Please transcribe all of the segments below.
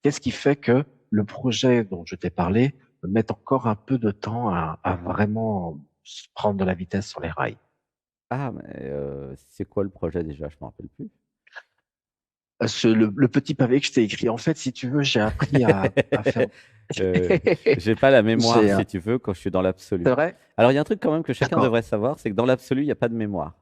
Qu'est-ce qui fait que le projet dont je t'ai parlé met encore un peu de temps à vraiment prendre de la vitesse sur les rails? Ah, mais c'est quoi le projet déjà? Je m'en rappelle plus. Le petit pavé que je t'ai écrit, en fait, si tu veux, j'ai appris à faire. Euh, j'ai pas la mémoire, J'ai, si tu veux, quand je suis dans l'absolu. c'est vrai? Alors, il y a un truc quand même que chacun D'accord, devrait savoir, c'est que dans l'absolu, il n'y a pas de mémoire.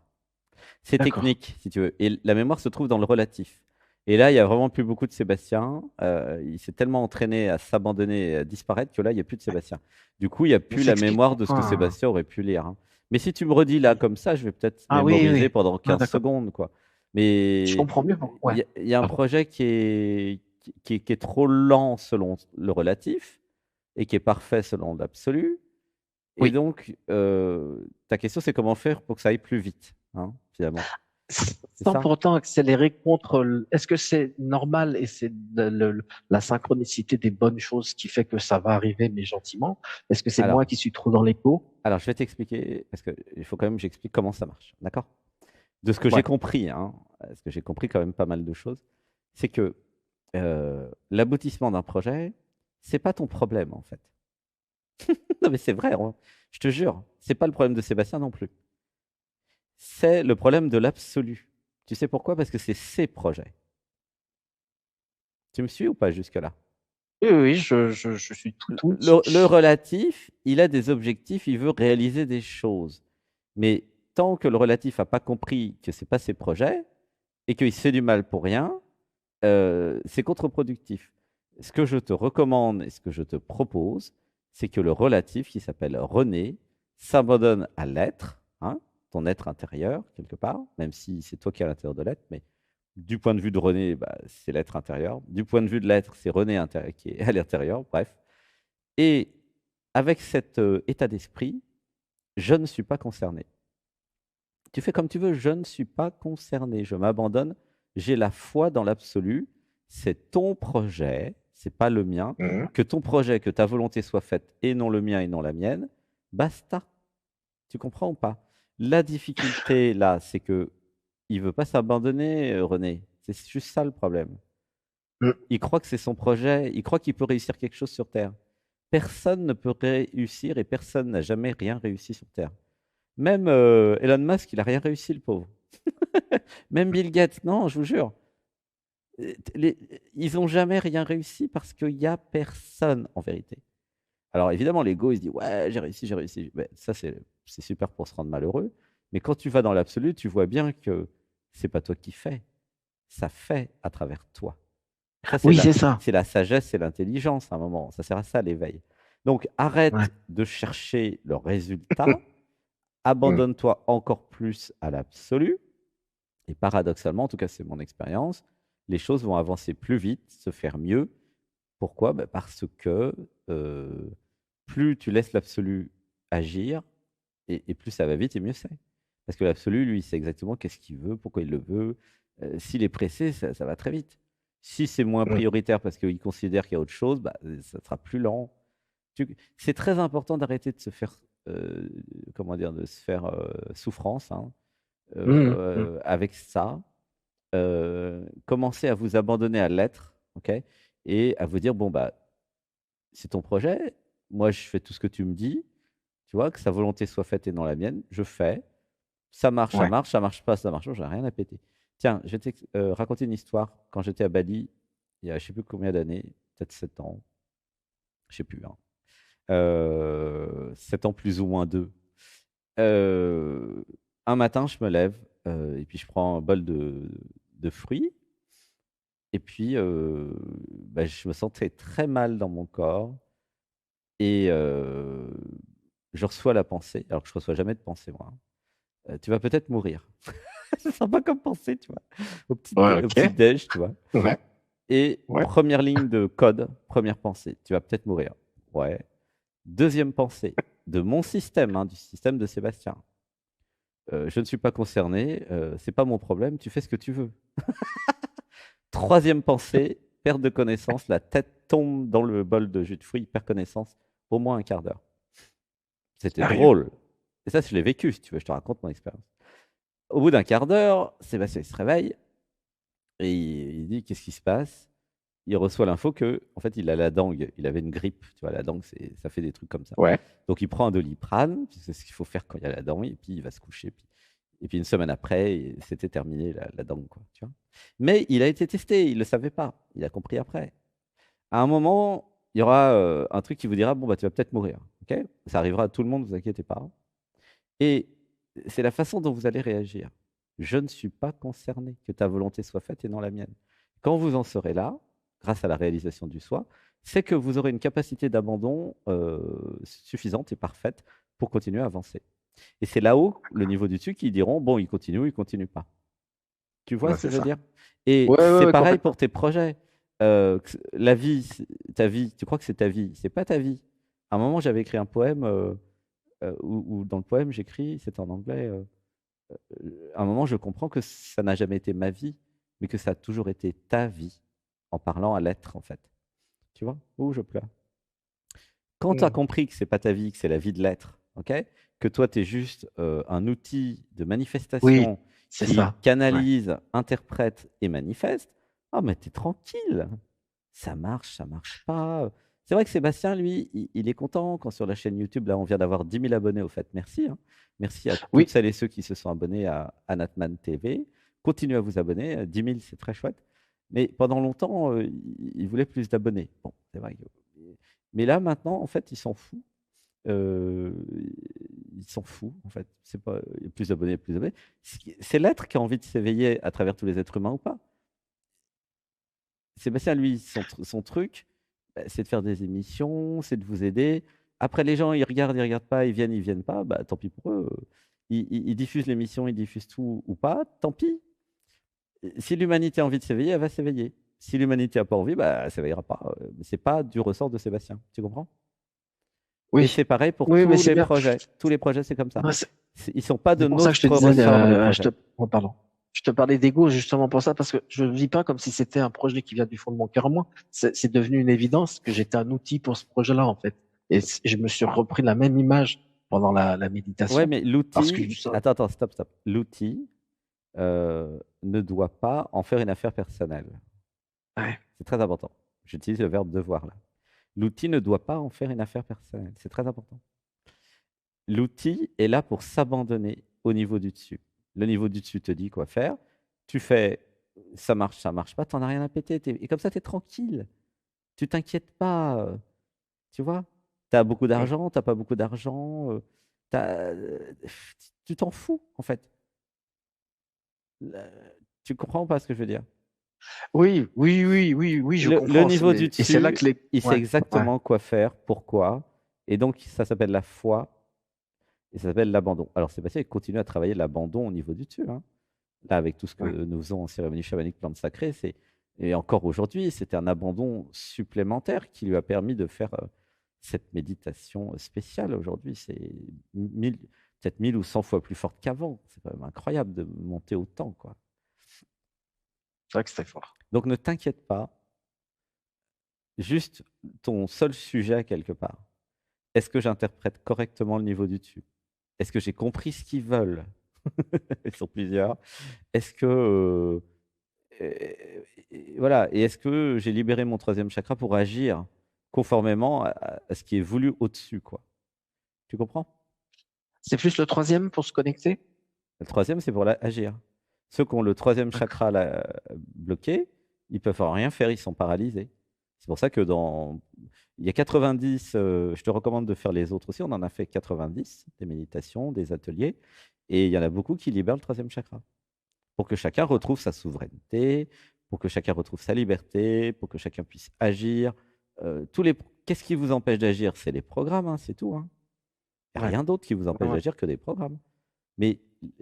C'est d'accord. technique, si tu veux. Et la mémoire se trouve dans le relatif. Et là, il y a vraiment plus beaucoup de Sébastien. Il s'est tellement entraîné à s'abandonner et à disparaître que là, il n'y a plus de Sébastien. Du coup, il n'y a Mais plus ça la explique mémoire de ce que pourquoi. Sébastien aurait pu lire, hein. Mais si tu me redis là comme ça, je vais peut-être Ah oui, mémoriser oui. pendant Ah, 15 d'accord. secondes, quoi. Je Mais comprends mieux. Ouais. il y a un Pardon. projet qui est trop lent selon le relatif et qui est parfait selon l'absolu. Et Oui. donc, ta question, c'est comment faire pour que ça aille plus vite, hein, finalement. C'est Sans ça? pour autant accélérer contre. Est-ce que c'est normal et c'est la synchronicité des bonnes choses qui fait que ça va arriver, mais gentiment? Est-ce que c'est moi Alors, qui suis trop dans l'écho? alors, je vais t'expliquer, parce qu'il faut quand même que j'explique comment ça marche, d'accord? De ce que j'ai Ouais. compris, hein, parce que j'ai compris quand même pas mal de choses, c'est que l'aboutissement d'un projet, c'est pas ton problème, en fait. Non, mais c'est vrai, hein, je te jure, c'est pas le problème de Sébastien non plus. C'est le problème de l'absolu. Tu sais pourquoi? Parce que c'est ses projets. Tu me suis ou pas jusque-là? Oui, oui, je suis tout. Le relatif, il a des objectifs, il veut réaliser des choses. Mais tant que le relatif n'a pas compris que ce n'est pas ses projets et qu'il se fait du mal pour rien, c'est contre-productif. Ce que je te recommande et ce que je te propose, c'est que le relatif, qui s'appelle René, s'abandonne à l'être, hein, ton être intérieur, quelque part, même si c'est toi qui es à l'intérieur de l'être, mais du point de vue de René, bah, c'est l'être intérieur. Du point de vue de l'être, c'est René qui est à l'intérieur, bref. Et avec cet état d'esprit, je ne suis pas concerné. Tu fais comme tu veux, je ne suis pas concerné, je m'abandonne, j'ai la foi dans l'absolu, c'est ton projet, c'est pas le mien, Mhm. que ton projet, que ta volonté soit faite et non le mien et non la mienne, basta. Tu comprends ou pas? La difficulté là, c'est que il veut pas s'abandonner, René. C'est juste ça le problème. Mhm. Il croit que c'est son projet, il croit qu'il peut réussir quelque chose sur Terre. Personne ne peut réussir et personne n'a jamais rien réussi sur Terre. Même Elon Musk, il n'a rien réussi, le pauvre. Même Bill Gates, non, je vous jure. Les- Ils n'ont jamais rien réussi parce qu'il n'y a personne, en vérité. Alors évidemment, l'ego, il se dit, ouais, j'ai réussi, j'ai réussi. Ben, ça, c'est super pour se rendre malheureux. Mais quand tu vas dans l'absolu, tu vois bien que c'est pas toi qui fais. Ça fait à travers toi. Ça, Oui, c'est ça. c'est la sagesse, c'est l'intelligence à un moment. Ça sert à ça, l'éveil. Donc, Ouais. arrête de chercher le résultat, Mhm. abandonne-toi encore plus à l'absolu, et paradoxalement, en tout cas, c'est mon expérience, les choses vont avancer plus vite, se faire mieux. Pourquoi? Ben, parce que euh, plus tu laisses l'absolu agir, et plus ça va vite, et mieux c'est. Parce que l'absolu, lui, il sait exactement qu'est-ce qu'il veut, pourquoi il le veut. S'il est pressé, ça va très vite. Si c'est moins Mhm. prioritaire parce qu'il considère qu'il y a autre chose, bah, ça sera plus lent. C'est très important d'arrêter de se faire, euh, comment dire, de se faire souffrance, hein, Mhm. avec ça. Commencez à vous abandonner à l'être, ok, et à vous dire bon bah c'est ton projet. Moi, je fais tout ce que tu me dis. Tu vois, que sa volonté soit faite et non la mienne. Je fais. Ouais. Ça marche pas, ça marche pas, j'ai rien à péter. Tiens, je vais te raconter une histoire. Quand j'étais à Bali, il y a je sais plus combien d'années, peut-être 7 ans, je sais plus, hein. 7 ans plus ou moins 2. Euh, un matin, je me lève et puis je prends un bol de fruits. Et puis, bah, je me sentais très mal dans mon corps et je reçois la pensée, alors que je reçois jamais de pensée, moi, hein. Tu vas peut-être mourir. C'est sympa comme pensée, tu vois? Ouais, Au ok. petit-déj, tu vois? Ouais. Et Ouais. première ligne de code, première pensée, tu vas peut-être mourir. Ouais. Deuxième pensée, de mon système, hein, du système de Sébastien. Je ne suis pas concerné, c'est pas mon problème, tu fais ce que tu veux. Troisième pensée, perte de connaissance, la tête tombe dans le bol de jus de fruits, perd connaissance, au moins un quart d'heure. C'était Sérieux. drôle. Et ça, je l'ai vécu, si tu veux, je te raconte mon expérience. Au bout d'un quart d'heure, Sébastien il se réveille et il dit qu'est-ce qui se passe? il reçoit l'info que, en fait, il a la dengue, il avait une grippe. Tu vois, la dengue, ça fait des trucs comme ça. Ouais. Donc, il prend un Doliprane, c'est ce qu'il faut faire quand il y a la dengue, et puis il va se coucher. Et puis une semaine après, c'était terminé la dengue, quoi, tu vois. Mais il a été testé, il ne le savait pas, il a compris après. À un moment, il y aura un truc qui vous dira, bon, bah, tu vas peut-être mourir. Ok, ça arrivera à tout le monde, ne vous inquiétez pas. Et c'est la façon dont vous allez réagir. Je ne suis pas concerné, que ta volonté soit faite et non la mienne. Quand vous en serez là, grâce à la réalisation du soi, c'est que vous aurez une capacité d'abandon suffisante et parfaite pour continuer à avancer. Et c'est là-haut, le niveau du dessus, qui diront, bon, il continue ou il continue pas. Tu vois Ouais, ce que c'est je veux ça. dire? Et Ouais, ouais, c'est ouais, pareil complètement. pour tes projets. La vie, ta vie, tu crois que c'est ta vie, c'est pas ta vie. À un moment, j'avais écrit un poème où dans le poème, j'écris, c'était en anglais, à un moment, je comprends que ça n'a jamais été ma vie, mais que ça a toujours été ta vie, en parlant à l'être, en fait. Tu vois? Ouh, je pleure. Quand tu as Mm. compris que c'est pas ta vie, que c'est la vie de l'être, ok, que toi, tu es juste un outil de Oui, manifestation c'est qui ça. Ouais. canalise, interprète et manifeste, ah, mais tu es tranquille. Ça marche pas. C'est vrai que Sébastien, lui, il est content quand sur la chaîne YouTube, là, on vient d'avoir 10 000 abonnés, au fait. Merci, hein. Merci à toutes Oui, celles et ceux qui se sont abonnés à Natman TV. Continuez à vous abonner. 10 000, c'est très chouette. Mais pendant longtemps, il voulait plus d'abonnés. Bon, c'est vrai. Mais là, maintenant, en fait, il s'en fout. Euh, il s'en fout, en fait. C'est pas plus d'abonnés, plus d'abonnés. C'est l'être qui a envie de s'éveiller à travers tous les êtres humains ou pas. Sébastien, lui, son truc, bah, c'est de faire des émissions, c'est de vous aider. Après, les gens, ils regardent pas, ils viennent pas, bah, tant pis pour eux. Ils diffusent l'émission, ils diffusent tout ou pas, tant pis. Si l'humanité a envie de s'éveiller, elle va s'éveiller. Si l'humanité n'a pas envie, bah, elle ne s'éveillera pas. C'est pas du ressort de Sébastien. Tu comprends? Et oui. c'est pareil pour Oui, mais tous c'est les bien. projets. Tous les projets, c'est comme ça. Ouais, Ils sont pas c'est de pour ça que je te notre disais, ressort dans les projets. oh, pardon. Je te parlais d'ego justement pour ça, parce que je ne vis pas comme si c'était un projet qui vient du fond de mon cœur. Moi, c'est devenu une évidence que j'étais un outil pour ce projet-là, en fait. Et je me suis repris la même image pendant la Ouais, méditation, mais parce que l'outil, attends, stop, stop. L'outil ne doit pas en faire une affaire personnelle. ouais, C'est très important. J'utilise le verbe devoir là. L'outil ne doit pas en faire une affaire personnelle. C'est très important. L'outil est là pour s'abandonner au niveau du dessus. Le niveau du dessus te dit quoi faire. Tu fais, ça marche pas, t'en as rien à péter. Et comme ça, tu es tranquille. Tu t'inquiètes pas. Tu vois? Tu as beaucoup mm. d'argent, tu pas beaucoup d'argent. T'as- euh, tu t'en fous, en fait. Le- Tu comprends pas ce que je veux dire? Oui, oui, oui, oui, oui, je Le comprends. niveau du Et c'est là dessus, que les, il sait ouais, ouais, exactement quoi faire, pourquoi. Et donc, ça s'appelle la foi et ça s'appelle l'abandon. Alors, Sébastien, il continue à travailler l'abandon au niveau du dessus, hein. Là, avec tout ce que ouais. nous faisons en cérémonie chamanique plante sacrée, et encore aujourd'hui, c'était un abandon supplémentaire qui lui a permis de faire cette méditation spéciale. Aujourd'hui, c'est 1000, peut-être 1000 ou 100 fois plus forte qu'avant. C'est quand même incroyable de monter autant, quoi. C'est vrai que c'était fort. Donc, ne t'inquiète pas, juste ton seul sujet quelque part. Est-ce que j'interprète correctement le niveau du dessus? Est-ce que j'ai compris ce qu'ils veulent? Ils sont plusieurs. Est-ce que voilà, et est-ce que j'ai libéré mon troisième chakra pour agir conformément à ce qui est voulu au-dessus, quoi? Tu comprends? C'est plus le troisième pour se connecter? Le troisième, c'est pour agir. Ceux qui ont le troisième D'accord. chakra là, bloqué, ils peuvent rien faire, ils sont paralysés. C'est pour ça que il y a 90, je te recommande de faire les autres aussi, on en a fait 90, des méditations, des ateliers, et il y en a beaucoup qui libèrent le troisième chakra, pour que chacun retrouve sa souveraineté, pour que chacun retrouve sa liberté, pour que chacun puisse agir. Qu'est-ce qui vous empêche d'agir? C'est les programmes, hein, c'est tout, hein. Il n'y a Ouais, rien d'autre qui vous ouais, empêche ouais. d'agir que des programmes. Mais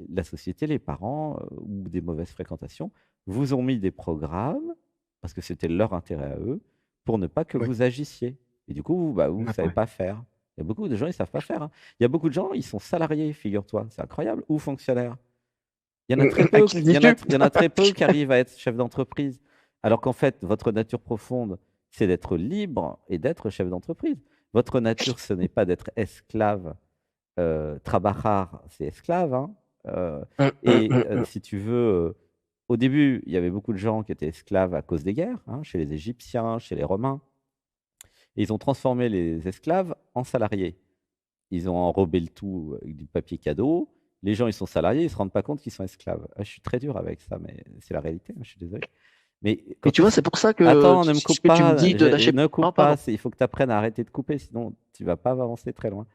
la société, les parents ou des mauvaises fréquentations vous ont mis des programmes, parce que c'était leur intérêt à eux, pour ne pas que Oui, vous agissiez. Et du coup, bah, vous ne ouais, savez ouais. pas faire. Il y a beaucoup de gens, ils ne savent pas faire, hein. Il y a beaucoup de gens, ils sont salariés, figure-toi. C'est incroyable. Ou fonctionnaires. Il y en a très À peu, qui le il y en a, dis-tu? il y en a très peu qui arrivent à être chef d'entreprise. Alors qu'en fait, votre nature profonde, c'est d'être libre et d'être chef d'entreprise. Votre nature, ce n'est pas d'être esclave. Trabajar, c'est esclave, hein. Hum, hum, hum, hum. Si tu veux, au début, il y avait beaucoup de gens qui étaient esclaves à cause des guerres, hein, chez les Égyptiens, chez les Romains. Et ils ont transformé les esclaves en salariés. Ils ont enrobé le tout avec du papier cadeau. Les gens, ils sont salariés, ils ne se rendent pas compte qu'ils sont esclaves. Ah, je suis très dur avec ça, mais c'est la réalité, hein, je suis désolé. Mais Mais quand tu tu vois, sais... c'est pour ça que Attends, ne me ce coupe que tu me pas, dis de lâcher. ne coupe Oh, pas, pardon. il faut que tu apprennes à arrêter de couper, sinon tu ne vas pas avancer très loin.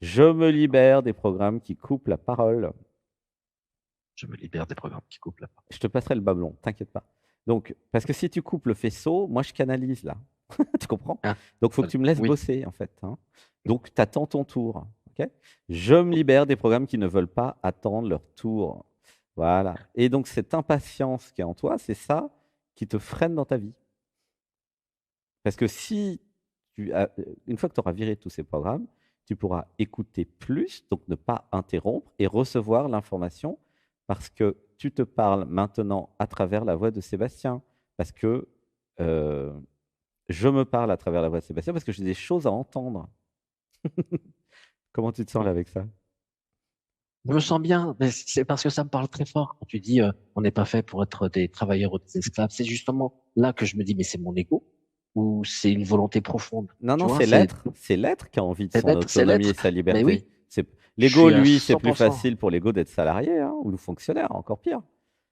Je me libère des programmes qui coupent la parole. Je me libère des programmes qui coupent là. Je te passerai le bâbelon, t'inquiète pas. Donc, parce que si tu coupes le faisceau, moi je canalise là. Tu comprends? Ah, Donc, il faut que tu me laisses oui. bosser en fait, hein. Donc, tu attends ton tour. Ok. Je me libère des programmes qui ne veulent pas attendre leur tour. Voilà. Et donc, cette impatience qui est en toi, c'est ça qui te freine dans ta vie. Parce que si une fois que tu auras viré tous ces programmes, tu pourras écouter plus, donc ne pas interrompre et recevoir l'information parce que tu te parles maintenant à travers la voix de Sébastien. Parce que euh, je me parle à travers la voix de Sébastien parce que j'ai des choses à entendre. Comment tu te sens là avec ça? Je me sens bien, mais c'est parce que ça me parle très fort. Quand tu dis on n'est pas fait pour être des travailleurs ou des esclaves, c'est justement là que je me dis mais c'est mon ego ou c'est une volonté profonde. Non, Tu non, vois, c'est l'être qui a envie de son c'est autonomie et l'être. sa Mais liberté. oui, je L'ego, suis à lui, c'est plus 100%. facile pour l'ego d'être salarié, hein, ou fonctionnaire, encore pire.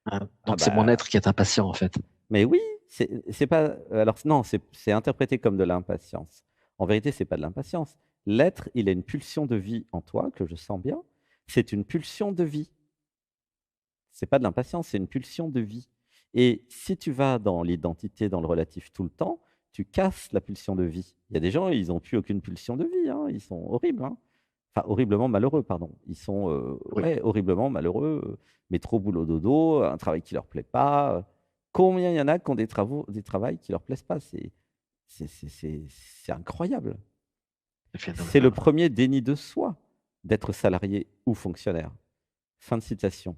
Hein. Ah Donc c'est mon bah, être qui est impatient en fait. mais oui, c'est pas. Alors non, c'est interprété comme de l'impatience. En vérité, c'est pas de l'impatience. L'être, il a une pulsion de vie en toi que je sens bien. C'est une pulsion de vie. C'est pas de l'impatience, c'est une pulsion de vie. Et si tu vas dans l'identité, dans le relatif tout le temps, tu casses la pulsion de vie. Il y a des gens, ils n'ont plus aucune pulsion de vie, hein, ils sont horribles, hein. Enfin, horriblement malheureux, pardon. Ils sont Oui, ouais, horriblement malheureux, métro, boulot, dodo, un travail qui leur plaît pas. Combien il y en a qui ont des travails qui leur plaisent pas? C'est incroyable. c'est C'est le phénoménal. premier déni de soi d'être salarié ou fonctionnaire. Fin de citation.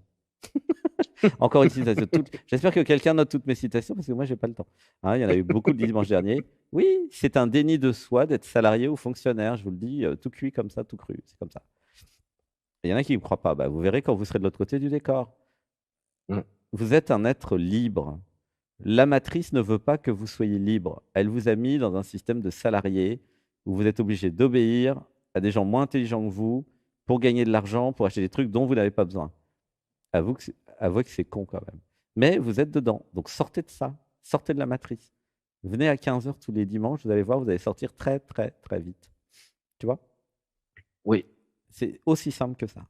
Encore une citation. J'espère que quelqu'un note toutes mes citations parce que moi, j'ai pas le temps. Hein, il y en a eu beaucoup le dimanche dernier. Oui, c'est un déni de soi d'être salarié ou fonctionnaire. Je vous le dis, tout cuit comme ça, tout cru. C'est comme ça. Et il y en a qui ne me croient pas. Bah, vous verrez quand vous serez de l'autre côté du décor. Mm. Vous êtes un être libre. La matrice ne veut pas que vous soyez libre. Elle vous a mis dans un système de salariés où vous êtes obligé d'obéir à des gens moins intelligents que vous pour gagner de l'argent, pour acheter des trucs dont vous n'avez pas besoin. Avouez que c'est con quand même. Mais vous êtes dedans. Donc sortez de ça. Sortez de la matrice. Venez à 15 heures tous les dimanches. Vous allez voir, vous allez sortir très, très, très vite. Tu vois? Oui, C'est aussi simple que ça.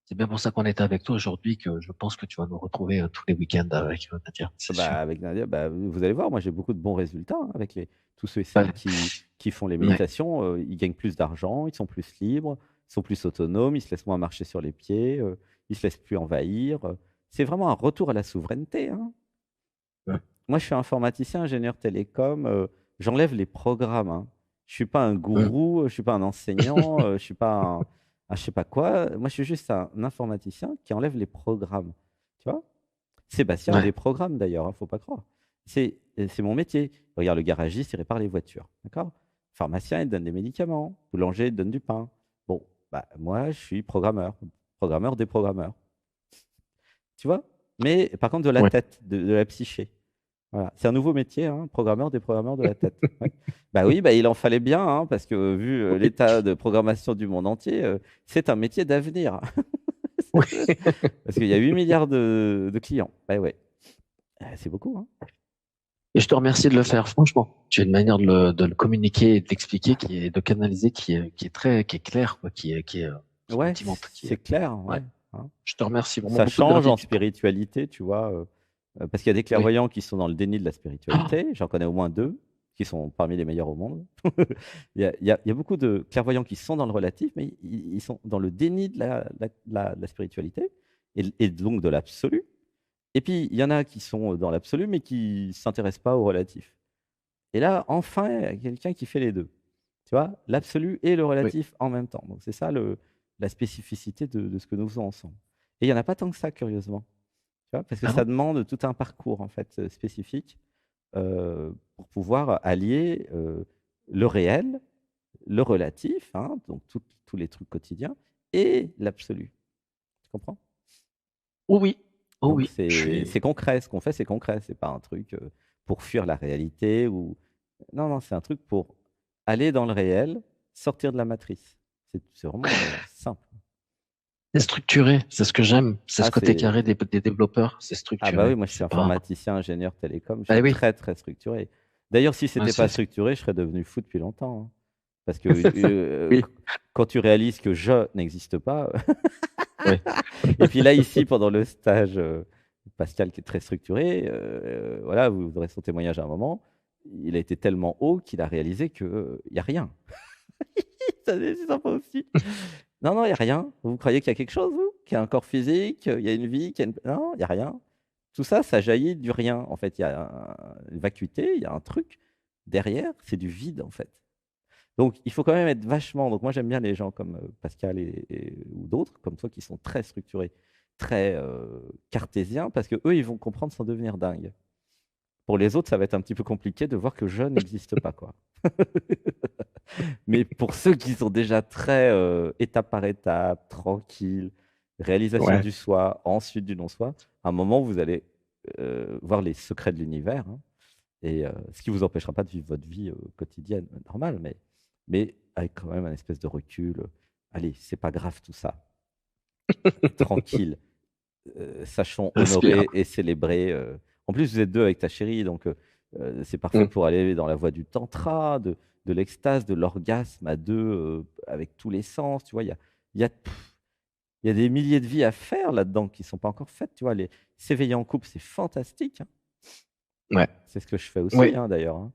c'est bien pour ça qu'on est avec toi aujourd'hui que je pense que tu vas nous retrouver tous les week-ends avec Nadia, c'est Bah, sûr. avec Nadia, bah, vous allez voir, moi j'ai beaucoup de bons résultats, hein, avec tous ceux et celles Ouais, qui font les ouais, méditations. Ils gagnent plus d'argent, ils sont plus libres, ils sont plus autonomes, ils se laissent moins marcher sur les pieds, ils se laissent plus envahir. C'est vraiment un retour à la souveraineté, hein. ouais. Moi, je suis informaticien, ingénieur télécom, j'enlève les programmes, hein. Je suis pas un Mm. gourou, je suis pas un enseignant, je suis pas un je sais pas quoi. Moi, je suis juste un informaticien qui enlève les programmes. Tu vois? Sébastien a Ouais, des programmes d'ailleurs, hein, faut pas croire. C'est mon métier. Regarde, le garagiste, il répare les voitures, d'accord? Pharmacien, il donne des médicaments. Boulanger, il donne du pain. Bon, bah, moi, je suis programmeur, programmeur des programmeurs. Tu vois? Mais par contre, de la ouais. tête, de la psyché. Voilà. C'est un nouveau métier, hein, programmeur des programmeurs de la tête. Ouais. Bah oui, bah, il en fallait bien, hein, parce que vu Oui, l'état de programmation du monde entier, c'est un métier d'avenir. oui. Parce qu'il y a 8 milliards de clients. Bah ouais. C'est beaucoup, hein. Et je te remercie de le faire, franchement. Tu as une manière de le communiquer et de l'expliquer qui est, de canaliser qui est claire, quoi, qui est Ouais, motivante, c'est clair, ouais. ouais, hein. Je te remercie vraiment Ça beaucoup de change en gratitude. spiritualité, tu vois, parce qu'il y a des Oui. clairvoyants qui sont dans le déni de la Ah, spiritualité. J'en connais au moins 2 qui sont parmi les meilleurs au monde. Il y a beaucoup de clairvoyants qui sont dans le relatif, mais ils sont dans le déni de la spiritualité et donc de l'absolu. Et puis, il y en a qui sont dans l'absolu, mais qui ne s'intéressent pas au relatif. Et là, enfin, il y a quelqu'un qui fait les 2. Tu vois? L'absolu et le oui. relatif en même temps. Donc c'est ça la spécificité de ce que nous faisons ensemble. Et il y en a pas tant que ça, curieusement. Tu vois? Parce que Ah ça non? demande tout un parcours, en fait, spécifique, pour pouvoir allier, le réel, le relatif, hein, donc tous les trucs quotidiens et l'absolu. Tu comprends? Oui, oui. Oh Donc oui, je c'est suis. concret, ce qu'on fait, c'est concret. C'est pas un truc pour fuir la réalité ou non, non, c'est un truc pour aller dans le réel, sortir de la matrice. C'est vraiment simple. C'est structuré, c'est ce que j'aime. C'est Ah, ce côté c'est carré des développeurs, c'est ah bah oui, structuré. moi je suis C'est pas. informaticien, ingénieur télécom, je Ah suis oui, très très structuré. D'ailleurs, si ouais, c'était pas structuré, je serais devenu fou depuis longtemps, hein. Parce que oui, quand tu réalises que je n'existe pas, oui. et puis là ici pendant le stage, Pascal qui est très structuré, voilà, vous aurez son témoignage à un moment, il a été tellement haut qu'il a réalisé que il y a rien. Ça, c'est sympa aussi. Non, non, il y a rien. Vous croyez qu'il y a quelque chose, vous? Qu'il y a un corps physique, il y a une vie, qu'il y a une non, il y a rien. Tout ça, ça jaillit du rien. En fait, il y a une vacuité, il y a un truc derrière, c'est du vide, en fait. Donc, il faut quand même être vachement. Donc, moi, j'aime bien les gens comme Pascal ou d'autres, comme toi, qui sont très structurés, très cartésiens, parce que eux, ils vont comprendre sans devenir dingues. Pour les autres, ça va être un petit peu compliqué de voir que je n'existe pas, quoi. Mais pour ceux qui sont déjà très étape par étape, tranquille, réalisation Ouais. du soi, ensuite du non-soi, à un moment, vous allez voir les secrets de l'univers, hein, et ce qui ne vous empêchera pas de vivre votre vie quotidienne normale, mais avec quand même un espèce de recul. Allez, c'est pas grave tout ça. Tranquille. Sachons Respire. honorer et célébrer. En plus, vous êtes deux avec ta chérie, donc c'est parfait Mm. pour aller dans la voie du tantra, de l'extase, de l'orgasme à deux, avec tous les sens. Tu vois, il y a, il y a des milliers de vies à faire là-dedans qui ne sont pas encore faites. Tu vois, s'éveiller en couple, c'est fantastique, hein. Ouais. C'est ce que je fais aussi, Oui. hein, d'ailleurs, hein.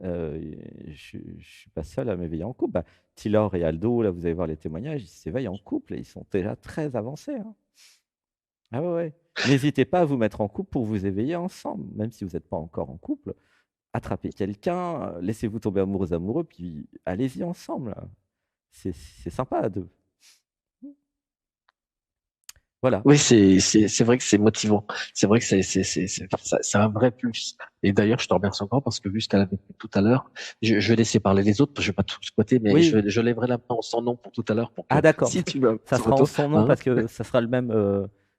Je ne suis pas seul à m'éveiller en couple. Bah, Tylor et Aldo, là, vous allez voir les témoignages, ils s'éveillent en couple et ils sont déjà très avancés, hein. Ah ouais, ouais. N'hésitez pas à vous mettre en couple pour vous éveiller ensemble, même si vous n'êtes pas encore en couple. Attrapez quelqu'un, laissez-vous tomber amoureux, amoureux, puis allez-y ensemble. C'est sympa à deux. Voilà. Oui, c'est vrai que c'est motivant. C'est vrai que c'est un vrai plus. Et d'ailleurs, je te remercie encore parce que vu ce qu'elle avait fait tout à l'heure, je vais laisser parler les autres parce que je vais pas tout squatter, mais Oui. je lèverai la main en son nom pour tout à l'heure pour Ah que d'accord. si tu veux un Ça petit sera en retour, son nom hein. parce que ça sera le même,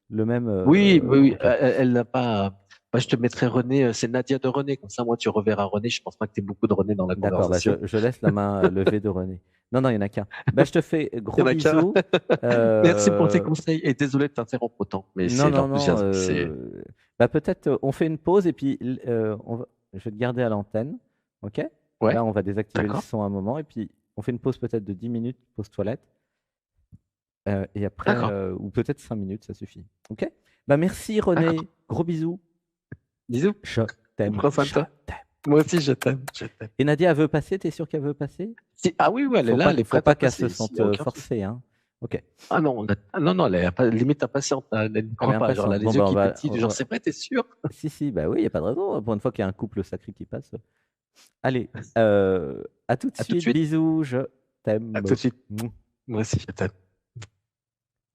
le même. Oui, oui, oui. Ok. Elle n'a pas. Bah, je te mettrai René. C'est Nadia de René. Comme ça, moi, tu reverras René. Je pense pas que tu aies beaucoup de René dans la D'accord. Bah, conversation. je laisse la main levée de René. Non, non, il n'y en a qu'un. Bah, je te fais Il y gros en a qu'un. bisous. Merci pour tes Euh, conseils et désolé de t'interrompre autant, mais Non, c'est non, non. l'enthousiasme. C'est. Bah, peut-être on fait une pause et puis je vais te garder à l'antenne. OK? Ouais, Là, on va désactiver le d'accord, son un moment et puis on fait une pause peut-être de 10 minutes, pause toilette. Et après, d'accord, ou peut-être 5 minutes, ça suffit. OK? Bah, merci d'accord. René. Gros bisous. Bisous. Je t'aime. Prends soin de Je toi. t'aime. Moi aussi, je t'aime. Je t'aime. Et Nadia, elle veut passer? T'es sûr qu'elle veut passer? Ah oui, oui, elle est là, elle est Faut prête à pas qu'elle se passer. Ici, il sente n'y a aucun souci. forcée, hein. OK. Ah non, non, non, elle est limite impatiente. Elle ne Elle est croit pas. Genre, elle a impatiente. Bon, les yeux bah, qui pétillent. Genre, c'est vrai, t'es sûr? si, si, bah oui, il n'y a pas de raison. Pour une fois qu'il y a un couple sacré qui passe. Allez, à tout de À tout de suite. suite. Bisous, je À t'aime. tout de suite. Mouah. Moi aussi, je t'aime.